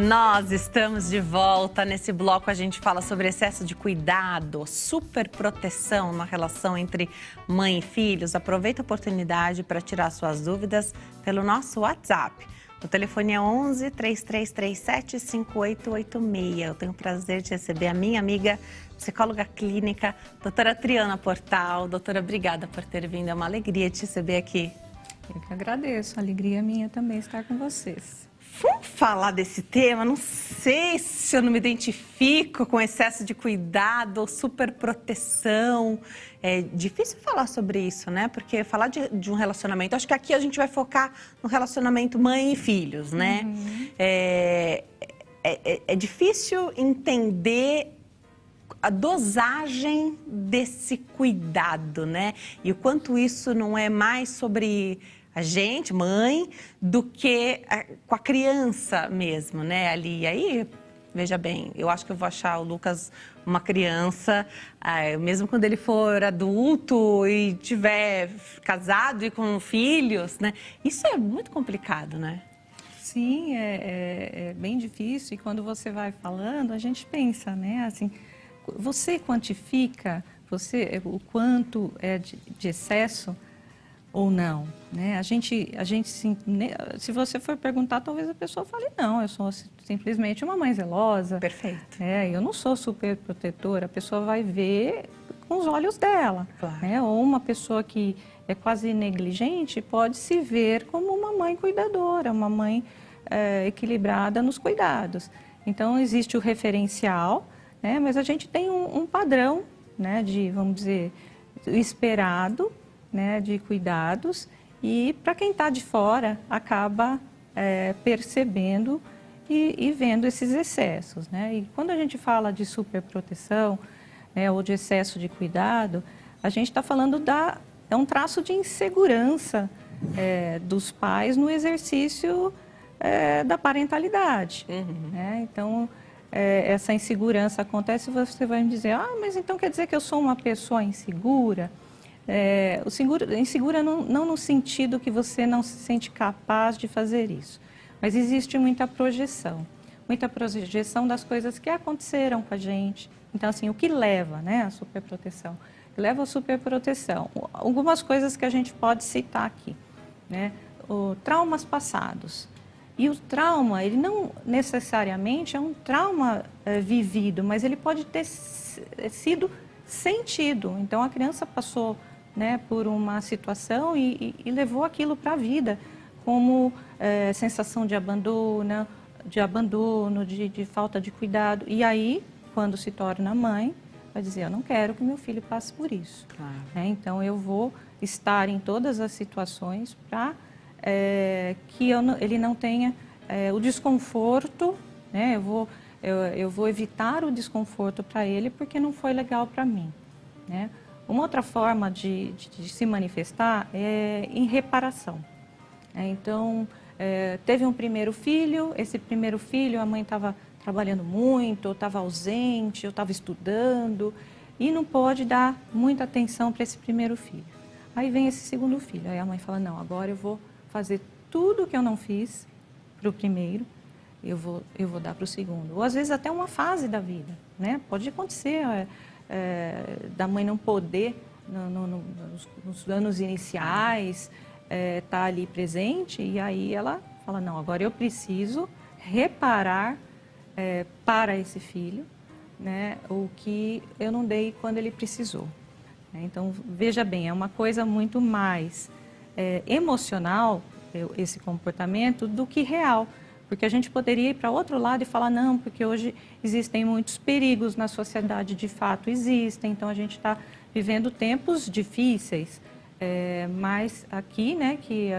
Nós estamos de volta. Nesse bloco a gente fala sobre excesso de cuidado, superproteção na relação entre mãe e filhos. Aproveita a oportunidade para tirar suas dúvidas pelo nosso WhatsApp. O telefone é 11 3337 5886. Eu tenho o prazer de receber a minha amiga, psicóloga clínica, doutora Triana Portal. Doutora, obrigada por ter vindo. É uma alegria te receber aqui. Eu que agradeço. A alegria minha também estar com vocês. Vamos falar desse tema? Não sei se eu não me identifico com excesso de cuidado ou superproteção. É difícil falar sobre isso, né? Porque falar de um relacionamento... Acho que aqui a gente vai focar no relacionamento mãe e filhos, né? É difícil entender a dosagem desse cuidado, né? E o quanto isso não é mais sobre a gente, mãe, do que com a criança mesmo, né? Ali, aí, veja bem, eu acho que eu vou achar o Lucas uma criança, mesmo quando ele for adulto e tiver casado e com filhos, né? Isso é muito complicado, né? Sim, é bem difícil. E quando você vai falando, a gente pensa, né? Assim, você quantifica o quanto é de excesso ou não, né? A gente se você for perguntar, talvez a pessoa fale, não, eu sou simplesmente uma mãe zelosa. Perfeito. Eu não sou super protetora, a pessoa vai ver com os olhos dela. Claro. Né? Ou uma pessoa que é quase negligente pode se ver como uma mãe cuidadora, uma mãe equilibrada nos cuidados. Então, existe o referencial, né? Mas a gente tem um padrão, né, de, vamos dizer, esperado, né, de cuidados, e para quem está de fora acaba percebendo e vendo esses excessos, né? E quando a gente fala de superproteção, né, ou de excesso de cuidado, a gente está falando é um traço de insegurança dos pais no exercício da parentalidade. Né? Então, essa insegurança acontece, você vai me dizer, mas então quer dizer que eu sou uma pessoa insegura? Insegura não no sentido que você não se sente capaz de fazer isso, mas existe muita projeção das coisas que aconteceram com a gente. Então, assim, o que leva, né, a superproteção? Leva a superproteção. Algumas coisas que a gente pode citar aqui, né? Traumas passados. E o trauma, ele não necessariamente é um trauma vivido, mas ele pode ter sido sentido. Então, a criança passou, né, por uma situação e levou aquilo para a vida, como sensação de abandono, de falta de cuidado. E aí, quando se torna mãe, vai dizer, eu não quero que meu filho passe por isso. Claro. Então, eu vou estar em todas as situações para que ele não tenha o desconforto, né? Eu vou evitar o desconforto para ele porque não foi legal para mim, né? Uma outra forma de se manifestar é em reparação. Então, teve um primeiro filho, esse primeiro filho, a mãe estava trabalhando muito, estava ausente, eu estava estudando e não pôde dar muita atenção para esse primeiro filho. Aí vem esse segundo filho, aí a mãe fala, não, agora eu vou fazer tudo que eu não fiz para o primeiro, eu vou dar para o segundo. Ou às vezes até uma fase da vida, né? Pode acontecer da mãe não poder, nos anos iniciais, estar ali presente, e aí ela fala, não, agora eu preciso reparar para esse filho, né, o que eu não dei quando ele precisou. Então, veja bem, é uma coisa muito mais emocional, esse comportamento, do que real. Porque a gente poderia ir para outro lado e falar, não, porque hoje existem muitos perigos na sociedade, de fato existem, então a gente está vivendo tempos difíceis. Mas aqui, né, que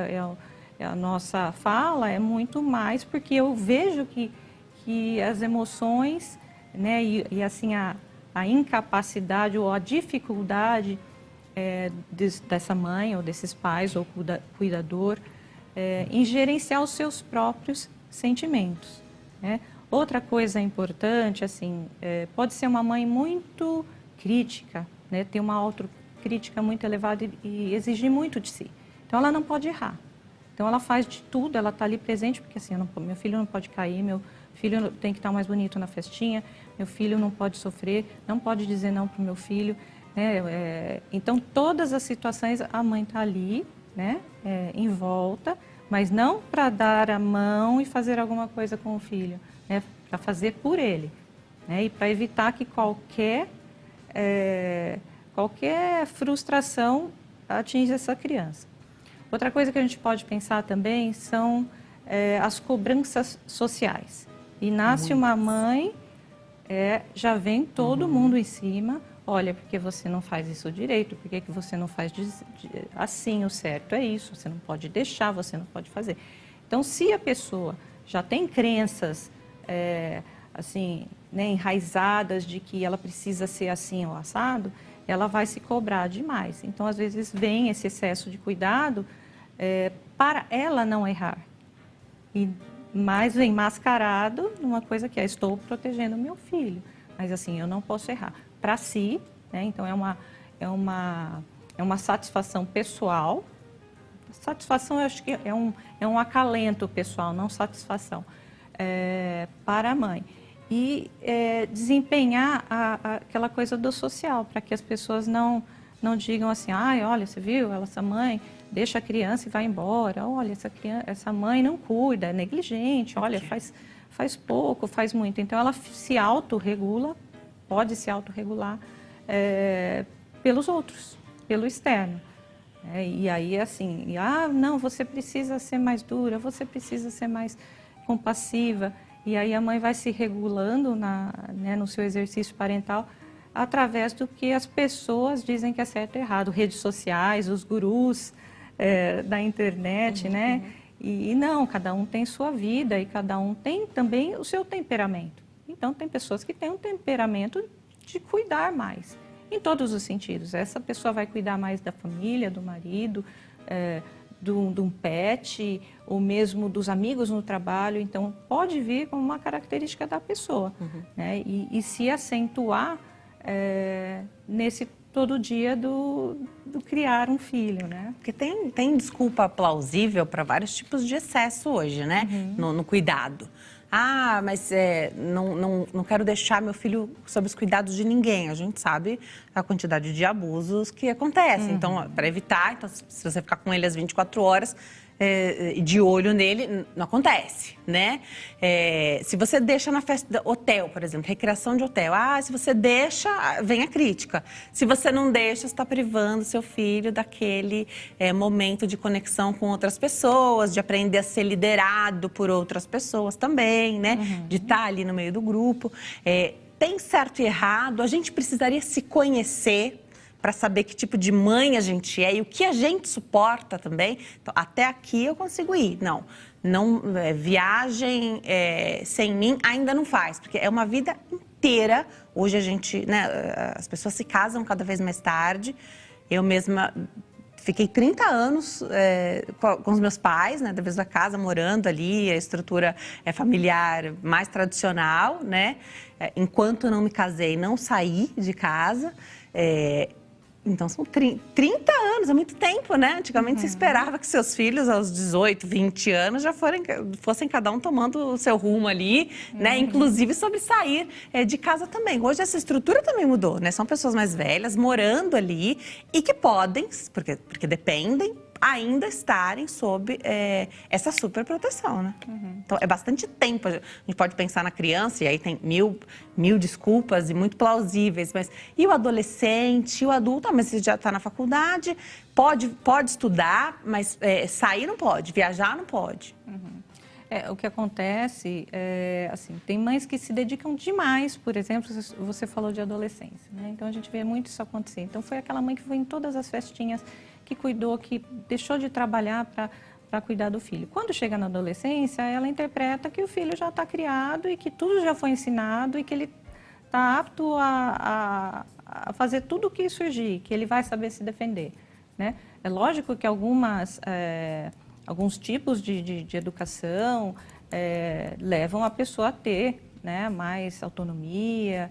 a nossa fala é muito mais porque eu vejo que as emoções, né, e assim a incapacidade ou a dificuldade dessa mãe ou desses pais ou cuidador em gerenciar os seus próprios sentimentos, né? Outra coisa importante, assim, pode ser uma mãe muito crítica, né, ter uma autocrítica muito elevada e exigir muito de si. Então, ela não pode errar. Então, ela faz de tudo, ela está ali presente, porque assim, meu filho não pode cair, filho tem que estar mais bonito na festinha, meu filho não pode sofrer, não pode dizer não para o meu filho. Né? Então, todas as situações, a mãe está ali, né? Em volta, mas não para dar a mão e fazer alguma coisa com o filho, né? Para fazer por ele, né? E para evitar que qualquer frustração atinja essa criança. Outra coisa que a gente pode pensar também são as cobranças sociais. E nasce uma mãe, já vem todo mundo em cima. Olha, porque você não faz isso direito, por que você não faz assim, o certo é isso, você não pode deixar, você não pode fazer. Então, se a pessoa já tem crenças, assim, né, enraizadas de que ela precisa ser assim ou assado, ela vai se cobrar demais. Então, às vezes, vem esse excesso de cuidado para ela não errar. Mas vem mascarado numa coisa que estou protegendo o meu filho, mas assim, eu não posso errar. Para si, né? Então é uma satisfação pessoal. Satisfação, eu acho que é um acalento pessoal, não satisfação para a mãe. E desempenhar aquela coisa do social, para que as pessoas não digam assim, olha, você viu, essa mãe deixa a criança e vai embora, olha, essa mãe não cuida, é negligente, olha, faz pouco, faz muito. Então ela se autorregula, pode se autorregular pelos outros, pelo externo. E aí, assim, não, você precisa ser mais dura, você precisa ser mais compassiva. E aí a mãe vai se regulando no seu exercício parental através do que as pessoas dizem que é certo e errado. Redes sociais, os gurus da internet, né? E não, cada um tem sua vida e cada um tem também o seu temperamento. Então, tem pessoas que têm um temperamento de cuidar mais, em todos os sentidos. Essa pessoa vai cuidar mais da família, do marido, de um pet, ou mesmo dos amigos no trabalho. Então, pode vir como uma característica da pessoa, né? E se acentuar nesse todo dia do criar um filho, né? Porque tem desculpa plausível para vários tipos de excesso hoje, né? No cuidado. Mas não quero deixar meu filho sob os cuidados de ninguém. A gente sabe a quantidade de abusos que acontecem. Então, para evitar, se você ficar com ele às 24 horas, de olho nele, não acontece, né? Se você deixa na festa, hotel, por exemplo, recreação de hotel. Se você deixa, vem a crítica. Se você não deixa, você está privando seu filho daquele momento de conexão com outras pessoas, de aprender a ser liderado por outras pessoas também, né? De estar ali no meio do grupo. Tem certo e errado, a gente precisaria se conhecer para saber que tipo de mãe a gente é e o que a gente suporta também. Então, até aqui eu consigo ir. Não viagem sem mim ainda não faz, porque é uma vida inteira. Hoje a gente, né, as pessoas se casam cada vez mais tarde. Eu mesma fiquei 30 anos com os meus pais, né, da mesma casa, morando ali, a estrutura familiar mais tradicional, né? Enquanto não me casei, não saí de casa. Então, são 30 anos, é muito tempo, né? Antigamente se esperava que seus filhos, aos 18, 20 anos, já fossem cada um tomando o seu rumo ali, né? Inclusive sobre sair de casa também. Hoje essa estrutura também mudou, né? São pessoas mais velhas, morando ali e que podem, porque dependem, ainda estarem sob essa super proteção, né? Então, é bastante tempo. A gente pode pensar na criança, e aí tem mil desculpas e muito plausíveis, mas e o adolescente, e o adulto? Mas você já está na faculdade, pode estudar, mas sair não pode, viajar não pode. O que acontece assim, tem mães que se dedicam demais, por exemplo, você falou de adolescência, né? Então a gente vê muito isso acontecer. Então foi aquela mãe que foi em todas as festinhas, que cuidou, que deixou de trabalhar para cuidar do filho. Quando chega na adolescência, ela interpreta que o filho já está criado e que tudo já foi ensinado e que ele está apto a fazer tudo o que surgir, que ele vai saber se defender, né? É lógico que alguns tipos de educação levam a pessoa a ter, né, mais autonomia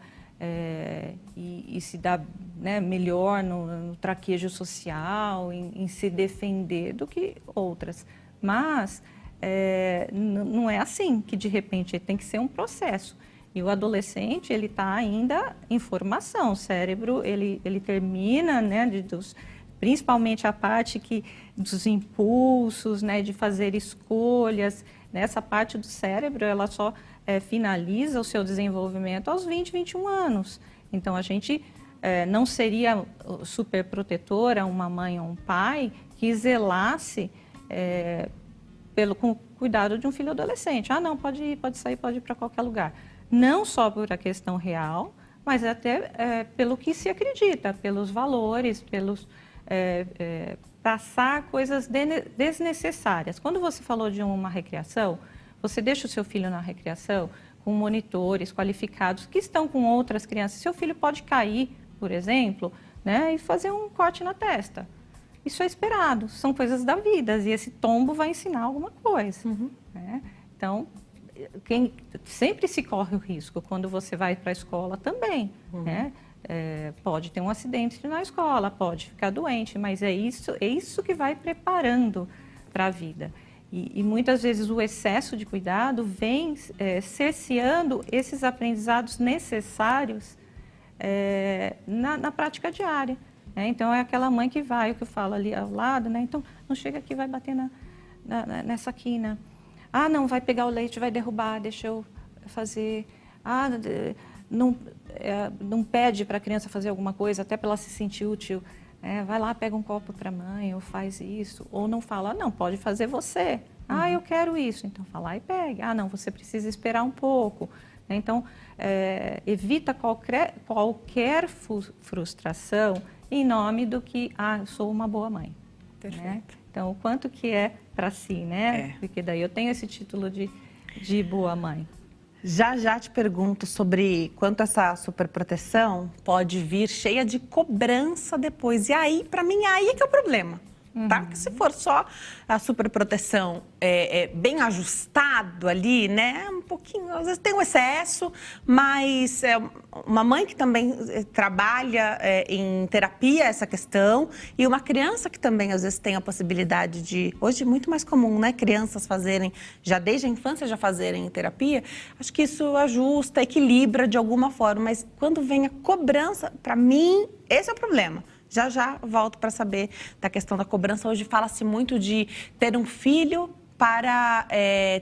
e se dar, né, melhor no traquejo social, em se defender do que outras. Mas não é assim, que de repente tem que ser um processo. E o adolescente, ele está ainda em formação, o cérebro, ele termina, né, principalmente a parte dos impulsos, né, de fazer escolhas, né, essa parte do cérebro, ela só finaliza o seu desenvolvimento aos 20, 21 anos. Então, a gente não seria super protetora, uma mãe ou um pai, que zelasse com o cuidado de um filho adolescente. Ah, não, pode ir, pode sair, pode ir para qualquer lugar. Não só por a questão real, mas até pelo que se acredita, pelos valores, passar coisas desnecessárias. Quando você falou de uma recreação, você deixa o seu filho na recreação com monitores qualificados que estão com outras crianças. Seu filho pode cair, por exemplo, né, e fazer um corte na testa. Isso é esperado, são coisas da vida e esse tombo vai ensinar alguma coisa. Né? Então, sempre se corre o risco quando você vai para a escola também. Né? Pode ter um acidente na escola, pode ficar doente, mas é isso que vai preparando para a vida. E muitas vezes o excesso de cuidado vem cerceando esses aprendizados necessários na prática diária. Então, é aquela mãe que vai, o que eu falo ali ao lado, né? Então, não chega aqui, vai bater nessa quina. Ah, não, vai pegar o leite, vai derrubar, deixa eu fazer. Ah, não pede para a criança fazer alguma coisa, até para ela se sentir útil. Vai lá, pega um copo para a mãe, ou faz isso. Ou não fala, não, pode fazer você. Ah, eu quero isso. Então, fala e pega. Ah, não, você precisa esperar um pouco. Então, evita qualquer frustração em nome do que, eu sou uma boa mãe. Perfeito. Né? Então, o quanto que é para si, né? Porque daí eu tenho esse título de boa mãe. Já te pergunto sobre quanto essa superproteção pode vir cheia de cobrança depois. E aí, para mim, aí é que é o problema. Tá? Porque se for só a superproteção bem ajustado ali, né? Um pouquinho, às vezes tem um excesso, mas uma mãe que também trabalha em terapia essa questão e uma criança que também às vezes tem a possibilidade de, hoje é muito mais comum, né? Crianças fazerem, já desde a infância já fazerem terapia, acho que isso ajusta, equilibra de alguma forma, mas quando vem a cobrança, para mim, esse é o problema. Já volto para saber da questão da cobrança. Hoje fala-se muito de ter um filho para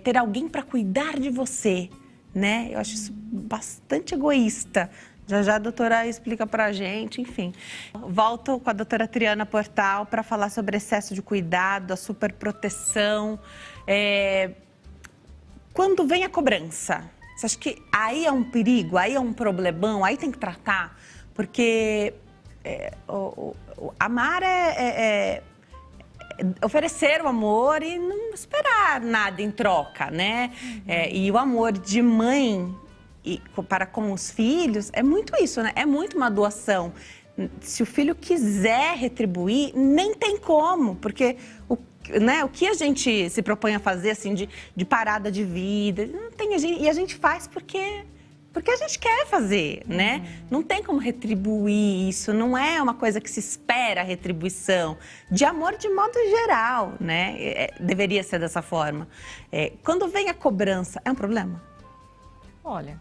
ter alguém para cuidar de você, né? Eu acho isso bastante egoísta. Já a doutora explica para a gente, enfim. Volto com a doutora Triana Portal para falar sobre excesso de cuidado, a superproteção. Quando vem a cobrança, você acha que aí é um perigo, aí é um problemão, aí tem que tratar? Porque... amar oferecer o amor e não esperar nada em troca, né? E o amor de mãe para com os filhos é muito isso, né? É muito uma doação. Se o filho quiser retribuir, nem tem como, porque o que a gente se propõe a fazer assim de parada de vida, não tem, e a gente faz porque a gente quer fazer, né? Não tem como retribuir isso, não é uma coisa que se espera a retribuição. De amor de modo geral, né? Deveria ser dessa forma. Quando vem a cobrança, é um problema? Olha,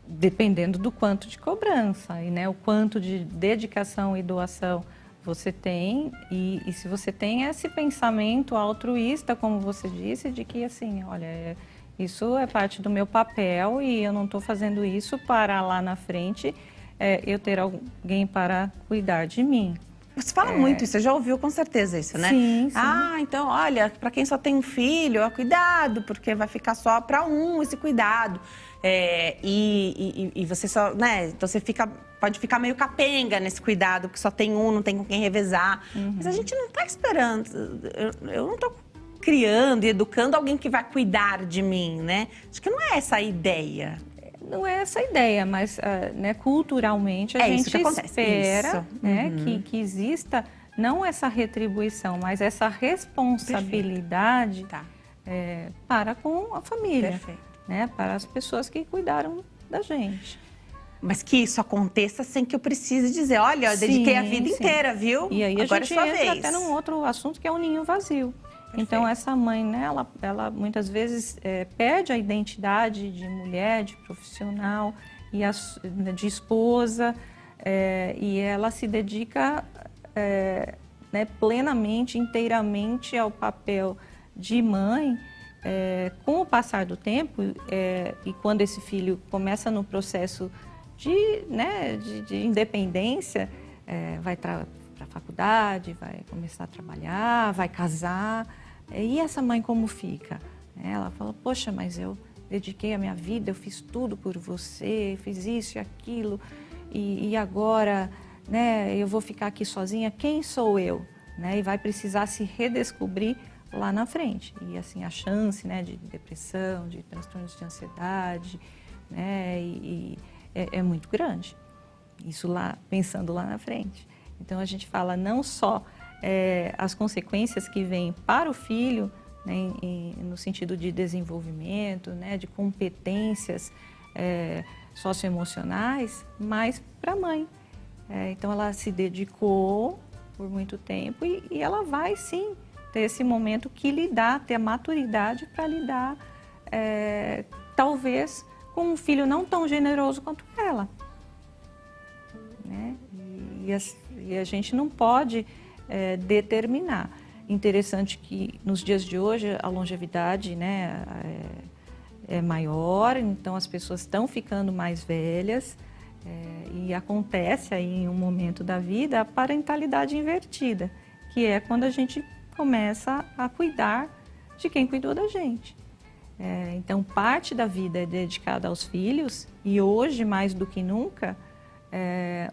dependendo do quanto de cobrança e, né, o quanto de dedicação e doação você tem e se você tem esse pensamento altruísta, como você disse, de que assim, olha... Isso é parte do meu papel e eu não estou fazendo isso para lá na frente eu ter alguém para cuidar de mim. Você fala muito isso, você já ouviu com certeza isso, né? Sim. Então, olha, para quem só tem um filho, cuidado, porque vai ficar só para um esse cuidado. E você só, né? Então você pode ficar meio capenga nesse cuidado, porque só tem um, não tem com quem revezar. Mas a gente não está esperando, eu não estou criando e educando alguém que vai cuidar de mim, né? Acho que não é essa a ideia. Não é essa a ideia, mas né, culturalmente a gente espera né, que exista não essa retribuição, mas essa responsabilidade para com a família, né, para as pessoas que cuidaram da gente. Mas que isso aconteça sem que eu precise dizer, olha, eu dediquei a vida inteira, viu? E aí agora a gente é sua entra vez. até num outro assunto que é o ninho vazio. Então, essa mãe, né, ela muitas vezes perde a identidade de mulher, de profissional, de esposa, e ela se dedica né, plenamente, inteiramente ao papel de mãe. Com o passar do tempo, e quando esse filho começa no processo de independência, vai para a faculdade, vai começar a trabalhar, vai casar, e essa mãe como fica? Ela fala, poxa, mas eu dediquei a minha vida, eu fiz tudo por você, fiz isso e aquilo, e agora, né, eu vou ficar aqui sozinha, quem sou eu? Né? E vai precisar se redescobrir lá na frente. E assim, a chance, né, de depressão, de transtornos de ansiedade, né, é muito grande. Isso lá, pensando lá na frente. Então, a gente fala não só as consequências que vêm para o filho, né, no sentido de desenvolvimento, né, de competências socioemocionais, mas para a mãe. Então, ela se dedicou por muito tempo e ela vai, sim, ter esse momento que lidar, ter a maturidade para lidar, talvez, com um filho não tão generoso quanto ela. Né? E a gente não pode determinar. Interessante que nos dias de hoje a longevidade, né, é maior, então as pessoas estão ficando mais velhas e acontece aí em um momento da vida a parentalidade invertida, que é quando a gente começa a cuidar de quem cuidou da gente. Então, parte da vida é dedicada aos filhos e hoje, mais do que nunca,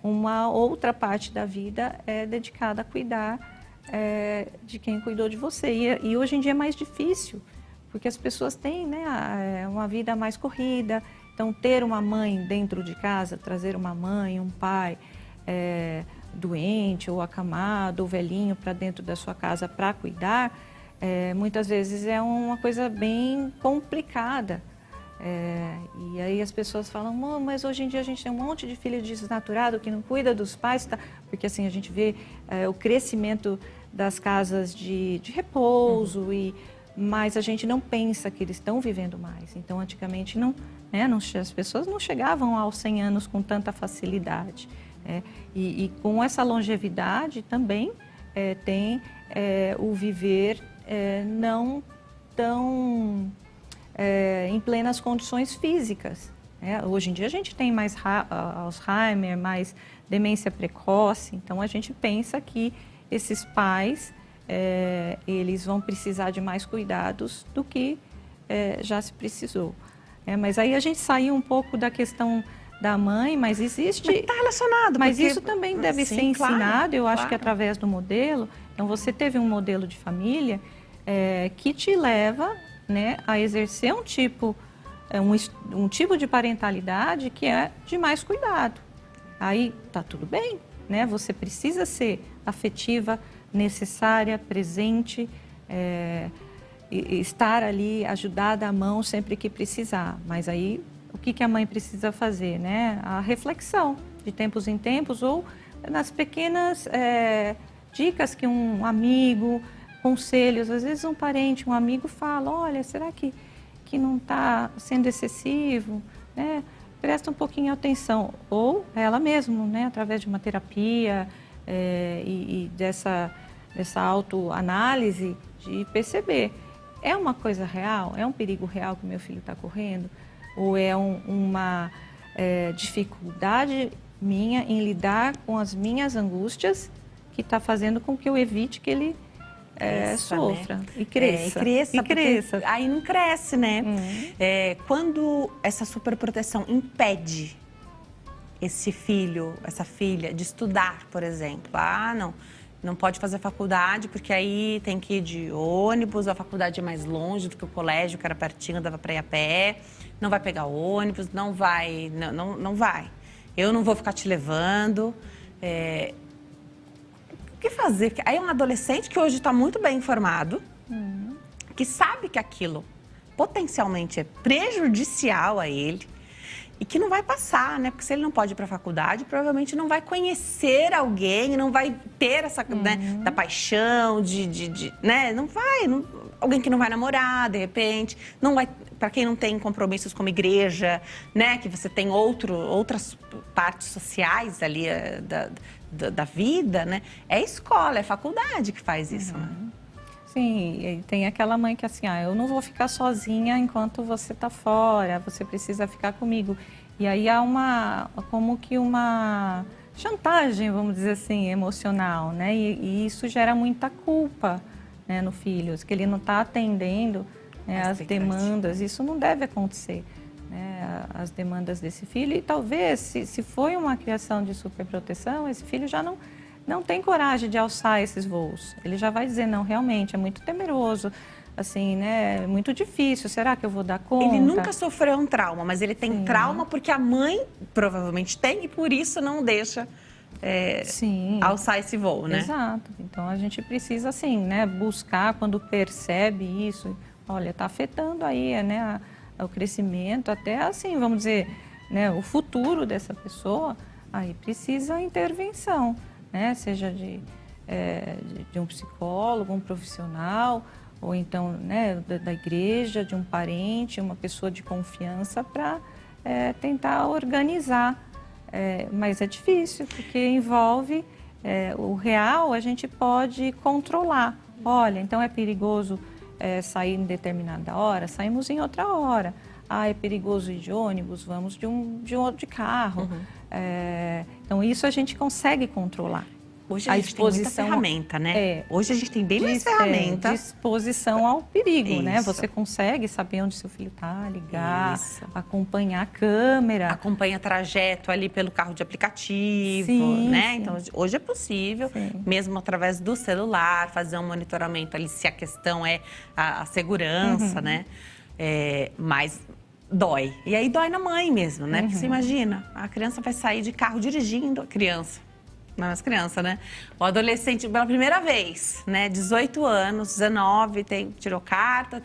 uma outra parte da vida é dedicada a cuidar de quem cuidou de você. E hoje em dia é mais difícil, porque as pessoas têm, né, uma vida mais corrida. Então, ter uma mãe dentro de casa, trazer uma mãe, um pai doente ou acamado ou velhinho para dentro da sua casa para cuidar, muitas vezes é uma coisa bem complicada. E aí as pessoas falam, mas hoje em dia a gente tem um monte de filho desnaturado que não cuida dos pais, tá? Porque assim a gente vê o crescimento das casas de repouso, mas a gente não pensa que eles estão vivendo mais. Então antigamente as pessoas não chegavam aos 100 anos com tanta facilidade. E com essa longevidade também tem o viver não tão em plenas condições físicas. Hoje em dia a gente tem mais Alzheimer, mais demência precoce, então a gente pensa que esses pais eles vão precisar de mais cuidados do que já se precisou. Mas aí a gente saiu um pouco da questão da mãe, mas existe... Está relacionado. Mas porque... isso também deve ser claro, ensinado, eu acho claro. que através do modelo. Então, você teve um modelo de família que te leva, né, a exercer um tipo de parentalidade que é de mais cuidado. Aí tá tudo bem, né? Você precisa ser afetiva, necessária, presente, e estar ali, ajudada à mão sempre que precisar. Mas aí, o que a mãe precisa fazer, né? A reflexão, de tempos em tempos, ou nas pequenas dicas que um amigo, conselhos, às vezes um parente, um amigo fala, olha, será que não está sendo excessivo? Né? Presta um pouquinho atenção. Ou ela mesma, né? Através de uma terapia e dessa autoanálise, de perceber. É uma coisa real? É um perigo real que o meu filho está correndo? Ou é uma dificuldade minha em lidar com as minhas angústias que está fazendo com que eu evite que ele sofra, né? E cresça. E cresça. Aí não cresce, né? Quando essa superproteção impede esse filho, essa filha de estudar, por exemplo. Não pode fazer faculdade porque aí tem que ir de ônibus, a faculdade é mais longe do que o colégio, que era pertinho, dava para ir a pé. Não vai pegar ônibus, não vai. Eu não vou ficar te levando. O que fazer? Aí é um adolescente que hoje está muito bem informado, que sabe que aquilo potencialmente é prejudicial a ele, e que não vai passar, né? Porque se ele não pode ir para a faculdade, provavelmente não vai conhecer alguém, não vai ter essa, né, da paixão, né? Não vai, alguém que não vai namorar, de repente, não vai, para quem não tem compromissos como igreja, né? Que você tem outras partes sociais ali da vida, né? É escola, é faculdade que faz isso, né? Sim, e tem aquela mãe que assim, eu não vou ficar sozinha enquanto você está fora, você precisa ficar comigo. E aí há como que uma chantagem, vamos dizer assim, emocional, né? E isso gera muita culpa, né, no filho, que ele não está atendendo, né, as demandas. Isso não deve acontecer, né, as demandas desse filho. E talvez, se foi uma criação de superproteção, esse filho já não tem coragem de alçar esses voos. Ele já vai dizer, não, realmente, é muito temeroso, assim, né, é muito difícil, será que eu vou dar conta? Ele nunca sofreu um trauma, mas ele tem trauma porque a mãe provavelmente tem e por isso não deixa alçar esse voo, né? Exato. Então, a gente precisa, assim, né, buscar quando percebe isso, olha, está afetando aí, né, o crescimento, até assim, vamos dizer, né, o futuro dessa pessoa, aí precisa intervenção. Né? Seja de um psicólogo, um profissional, ou então, né, da igreja, de um parente, uma pessoa de confiança para tentar organizar. Mas é difícil, porque envolve o real, a gente pode controlar. Olha, então é perigoso sair em determinada hora, saímos em outra hora. É perigoso ir de ônibus, vamos de carro. Então, isso a gente consegue controlar. Hoje a gente tem muita ferramenta, né? Hoje a gente tem bem mais ferramenta. Disposição ao perigo, né? Você consegue saber onde seu filho está, ligar, acompanhar a câmera. Acompanha trajeto ali pelo carro de aplicativo, né? Sim. Então, hoje é possível, mesmo através do celular, fazer um monitoramento ali, se a questão é a segurança, né? Mas dói. E aí dói na mãe mesmo, né? Porque você imagina, a criança vai sair de carro dirigindo, não é mais criança, né? O adolescente pela primeira vez, né? 18 anos, 19, tirou carta,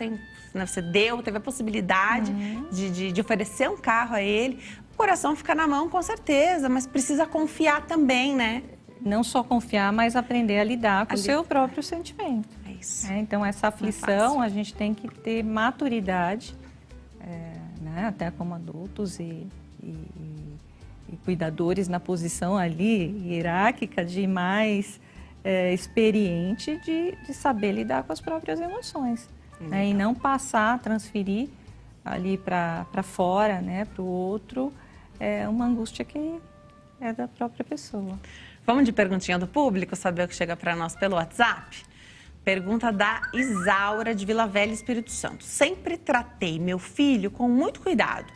né? Você teve a possibilidade de oferecer um carro a ele. O coração fica na mão, com certeza, mas precisa confiar também, né? Não só confiar, mas aprender a lidar com o seu próprio sentimento. É isso. Então, essa aflição, a gente tem que ter maturidade, né? Até como adultos e cuidadores na posição ali hierárquica de mais experiente de saber lidar com as próprias emoções, né? E não transferir ali para fora, né, para o outro, uma angústia que é da própria pessoa. Vamos de perguntinha do público, saber o que chega para nós pelo WhatsApp? Pergunta da Isaura, de Vila Velha, Espírito Santo. Sempre tratei meu filho com muito cuidado.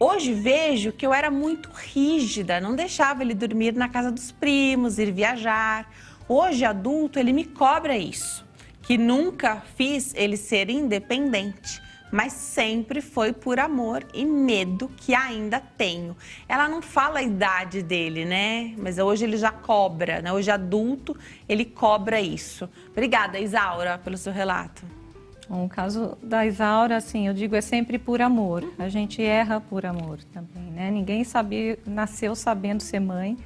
Hoje vejo que eu era muito rígida, não deixava ele dormir na casa dos primos, ir viajar. Hoje, adulto, ele me cobra isso, que nunca fiz ele ser independente, mas sempre foi por amor e medo que ainda tenho. Ela não fala a idade dele, né? Mas hoje ele já cobra, né? Hoje, adulto, ele cobra isso. Obrigada, Isaura, pelo seu relato. O caso da Isaura, assim, eu digo, é sempre por amor. A gente erra por amor também, né? Ninguém nasceu sabendo ser mãe,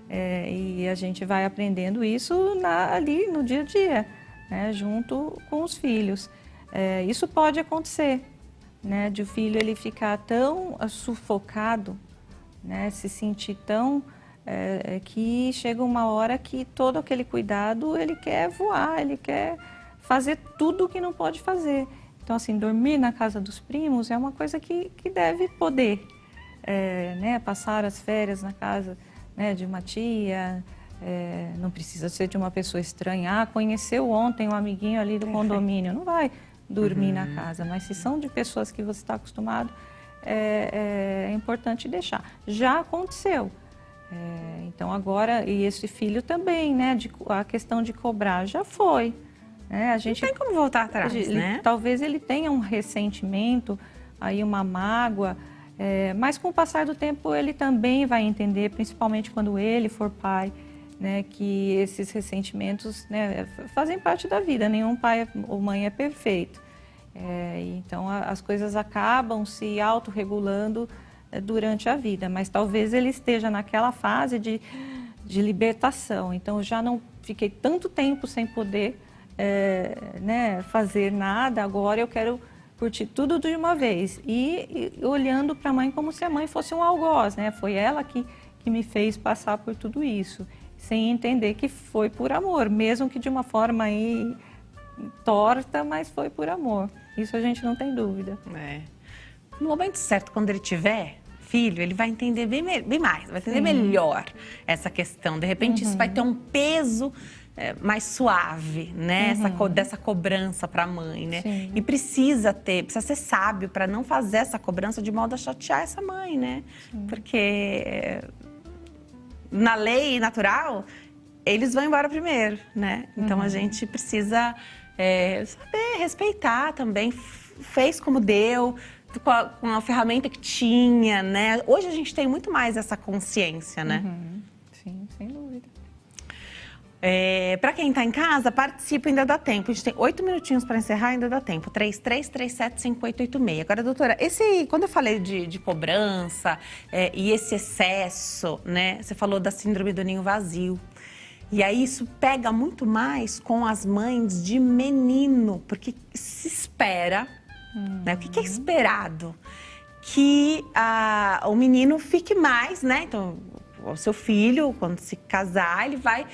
e a gente vai aprendendo isso ali no dia a dia, né? Junto com os filhos. Isso pode acontecer, né? De o filho ele ficar tão sufocado, né? Se sentir tão que chega uma hora que todo aquele cuidado ele quer voar, ele quer fazer tudo o que não pode fazer. Então, assim, dormir na casa dos primos é uma coisa que deve poder, né? Passar as férias na casa, né, de uma tia, não precisa ser de uma pessoa estranha. Conheceu ontem um amiguinho ali do condomínio, não vai dormir na casa, mas se são de pessoas que você está acostumado, é importante deixar. Já aconteceu. Então, agora, e esse filho também, né, a questão de cobrar já foi. A gente, não tem como voltar atrás, né? Talvez ele tenha um ressentimento, aí uma mágoa, mas com o passar do tempo ele também vai entender, principalmente quando ele for pai, né, que esses ressentimentos, né, fazem parte da vida, nenhum pai ou mãe é perfeito. Então as coisas acabam se autorregulando durante a vida, mas talvez ele esteja naquela fase de libertação. Então, eu já não fiquei tanto tempo sem poder né, fazer nada, agora eu quero curtir tudo de uma vez. E olhando para a mãe como se a mãe fosse um algoz, né? Foi ela que me fez passar por tudo isso, sem entender que foi por amor, mesmo que de uma forma aí torta, mas foi por amor. Isso a gente não tem dúvida. No momento certo, quando ele tiver filho, ele vai entender bem mais, vai entender melhor essa questão. De repente, isso vai ter um peso mais suave, né? Dessa cobrança para a mãe, né? Sim. E precisa ser sábio para não fazer essa cobrança de modo a chatear essa mãe, né? Sim. Porque na lei natural, eles vão embora primeiro, né? Então, a gente precisa saber respeitar também, fez como deu, com a ferramenta que tinha, né? Hoje a gente tem muito mais essa consciência, né? Sim, sem dúvida. Para quem está em casa, participa, ainda dá tempo. A gente tem 8 minutinhos para encerrar, ainda dá tempo. 33375886. Agora, doutora, quando eu falei de cobrança e esse excesso, né? Você falou da síndrome do ninho vazio. E aí isso pega muito mais com as mães de menino, porque se espera, né? O que é esperado? Que o menino fique mais, né? Então, o seu filho, quando se casar, ele vai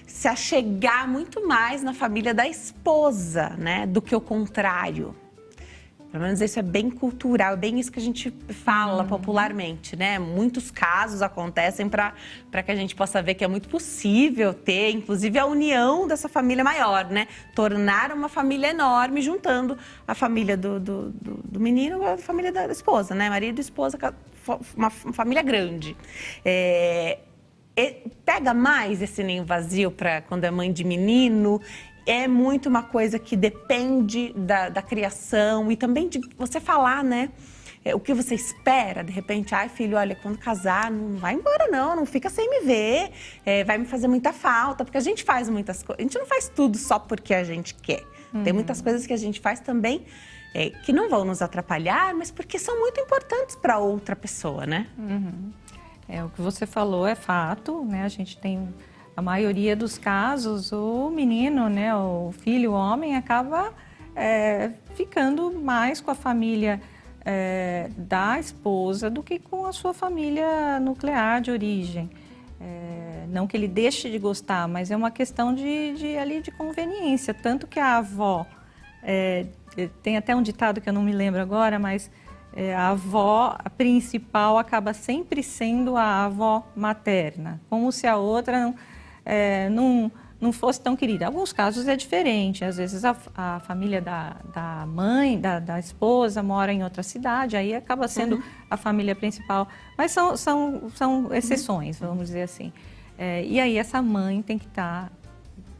se achegar muito mais na família da esposa, né? Do que o contrário. Pelo menos isso é bem cultural, é bem isso que a gente fala popularmente, né? Muitos casos acontecem para que a gente possa ver que é muito possível ter, inclusive, a união dessa família maior, né? Tornar uma família enorme, juntando a família do menino com a família da esposa, né? Marido e esposa, uma família grande. Pega mais esse ninho vazio para quando é mãe de menino. É muito uma coisa que depende da criação e também de você falar, né? O que você espera, de repente, ai filho, olha, quando casar, não vai embora não fica sem me ver, vai me fazer muita falta, porque a gente faz muitas coisas, a gente não faz tudo só porque a gente quer. Tem muitas coisas que a gente faz também que não vão nos atrapalhar, mas porque são muito importantes para outra pessoa, né? O que você falou é fato, né? A gente tem... A maioria dos casos, o menino, né, o filho, o homem, acaba ficando mais com a família da esposa do que com a sua família nuclear de origem. Não que ele deixe de gostar, mas é uma questão de conveniência. Tanto que a avó, tem até um ditado que eu não me lembro agora, mas a avó principal acaba sempre sendo a avó materna, como se a outra não fosse tão querida. Em alguns casos é diferente, às vezes a família da mãe, da esposa mora em outra cidade, aí acaba sendo a família principal, mas são exceções, vamos dizer assim. E aí essa mãe tem que estar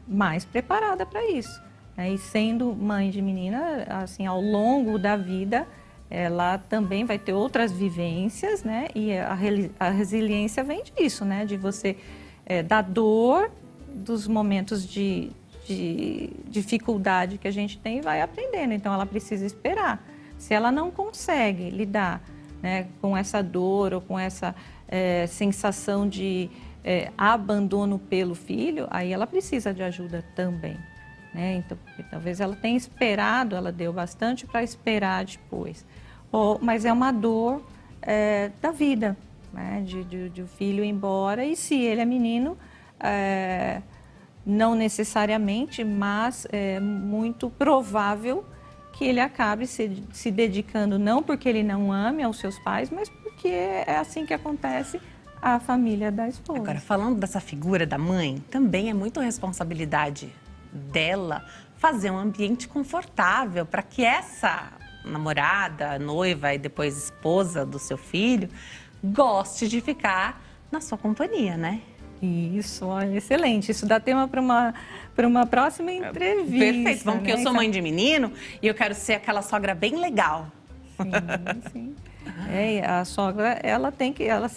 mais preparada para isso, né? E sendo mãe de menina, assim, ao longo da vida, ela também vai ter outras vivências, né? E a resiliência vem disso, né? De você... da dor, dos momentos de dificuldade que a gente tem, vai aprendendo. Então, ela precisa esperar. Se ela não consegue lidar, né, com essa dor ou com essa sensação de abandono pelo filho, aí ela precisa de ajuda também, né? Então, talvez ela tenha esperado, ela deu bastante para esperar depois. Mas é uma dor da vida, né, de o filho ir embora, e se ele é menino, não necessariamente, mas é muito provável que ele acabe se dedicando, não porque ele não ame aos seus pais, mas porque é assim que acontece a família da esposa. Agora, falando dessa figura da mãe, também é muito responsabilidade dela fazer um ambiente confortável para que essa namorada, noiva e depois esposa do seu filho goste de ficar na sua companhia, né? Isso, olha, excelente. Isso dá tema para uma próxima entrevista. Perfeito, vamos, porque né? eu sou mãe de menino e eu quero ser aquela sogra bem legal. Sim. A sogra, ela tem que, ela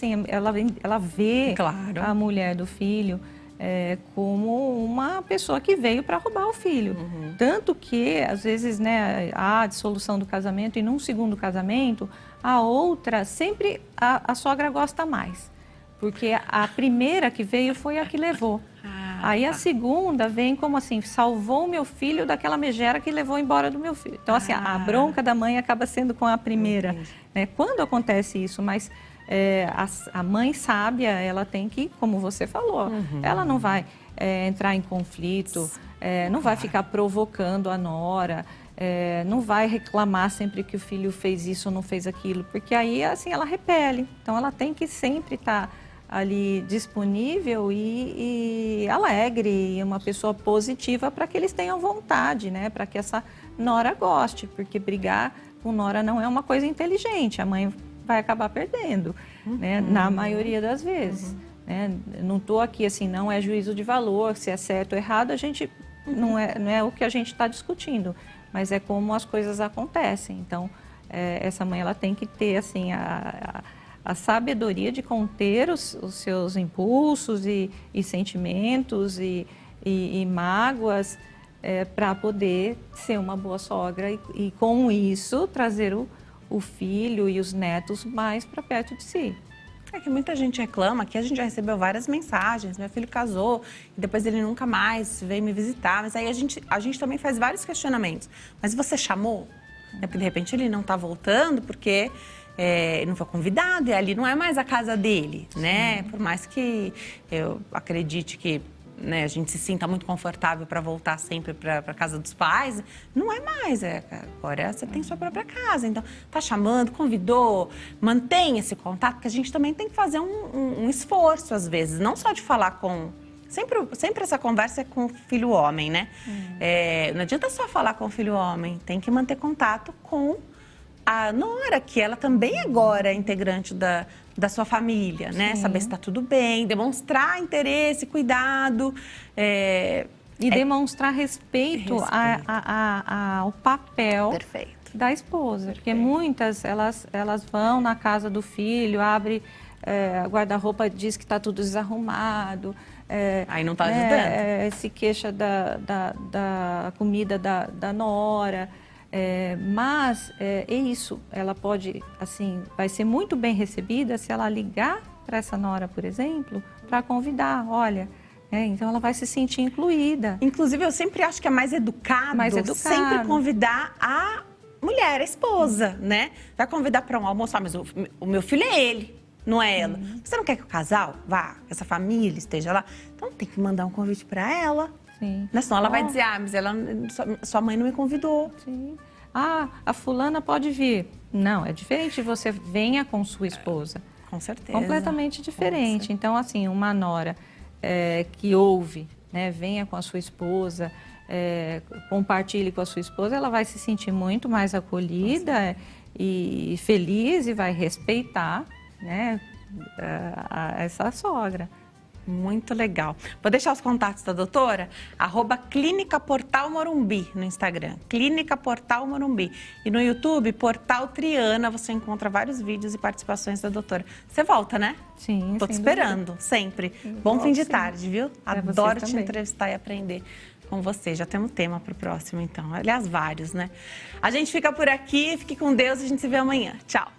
vê claro. a mulher do filho como uma pessoa que veio para roubar o filho. Tanto que, às vezes, né, há dissolução do casamento e num segundo casamento, a outra, sempre a sogra gosta mais. Porque a primeira que veio foi a que levou. Aí a segunda vem como assim, salvou o meu filho daquela megera que levou embora do meu filho. Então, assim, a bronca da mãe acaba sendo com a primeira. Né? Quando acontece isso, mas a mãe sábia, ela tem que, como você falou, ela não vai entrar em conflito, não vai ficar provocando a nora, não vai reclamar sempre que o filho fez isso ou não fez aquilo, porque aí, assim, ela repele. Então, ela tem que sempre estar ali disponível e alegre, e uma pessoa positiva para que eles tenham vontade, né? Para que essa nora goste, porque brigar com nora não é uma coisa inteligente, a mãe vai acabar perdendo, né? Na maioria das vezes. Né? Não estou aqui assim, não é juízo de valor, se é certo ou errado, a gente não é o que a gente está discutindo, mas é como as coisas acontecem. Então, essa mãe ela tem que ter assim a sabedoria de conter os seus impulsos e sentimentos e mágoas para poder ser uma boa sogra e com isso trazer o filho e os netos mais para perto de si. É que muita gente reclama, que a gente já recebeu várias mensagens, meu filho casou e depois ele nunca mais veio me visitar, mas aí a gente também faz vários questionamentos. Mas você chamou? Porque de repente ele não está voltando porque não foi convidado e ali não é mais a casa dele, né? Por mais que eu acredite que a gente se sinta muito confortável para voltar sempre para a casa dos pais, não é mais. Agora você tem sua própria casa, então tá chamando, convidou, mantém esse contato, porque a gente também tem que fazer um esforço às vezes, não só de falar com... Sempre essa conversa é com o filho homem, né? Não adianta só falar com o filho homem, tem que manter contato com a nora, que ela também agora é integrante da sua família, né? Saber se está tudo bem, demonstrar interesse, cuidado. E demonstrar respeito ao papel da esposa. Porque muitas, elas vão na casa do filho, abre guarda-roupa, diz que está tudo desarrumado. Aí não está ajudando. Se queixa da comida da nora. Mas é isso, ela pode, assim, vai ser muito bem recebida se ela ligar para essa nora, por exemplo, para convidar, olha, então ela vai se sentir incluída. Inclusive, eu sempre acho que é mais educado sempre convidar a mulher, a esposa, né? Vai convidar para um almoço, mas o meu filho é ele, não é ela. Você não quer que o casal vá, que essa família esteja lá? Então tem que mandar um convite para ela. Sim. Senão ela vai dizer, mas sua mãe não me convidou. Sim. A fulana pode vir. Não, é diferente, você venha com sua esposa. Com certeza. Completamente diferente. Então, assim, uma nora que ouve, né, venha com a sua esposa, compartilhe com a sua esposa, ela vai se sentir muito mais acolhida e feliz e vai respeitar, né, essa sogra. Muito legal. Vou deixar os contatos da doutora, @Clínica Portal Morumbi no Instagram, Clínica Portal Morumbi. E no YouTube, Portal Triana, você encontra vários vídeos e participações da doutora. Você volta, né? Sim, tô te esperando, sempre. Bom fim de tarde, viu? Adoro te entrevistar e aprender com você. Já temos tema para o próximo, então. Aliás, vários, né? A gente fica por aqui, fique com Deus e a gente se vê amanhã. Tchau!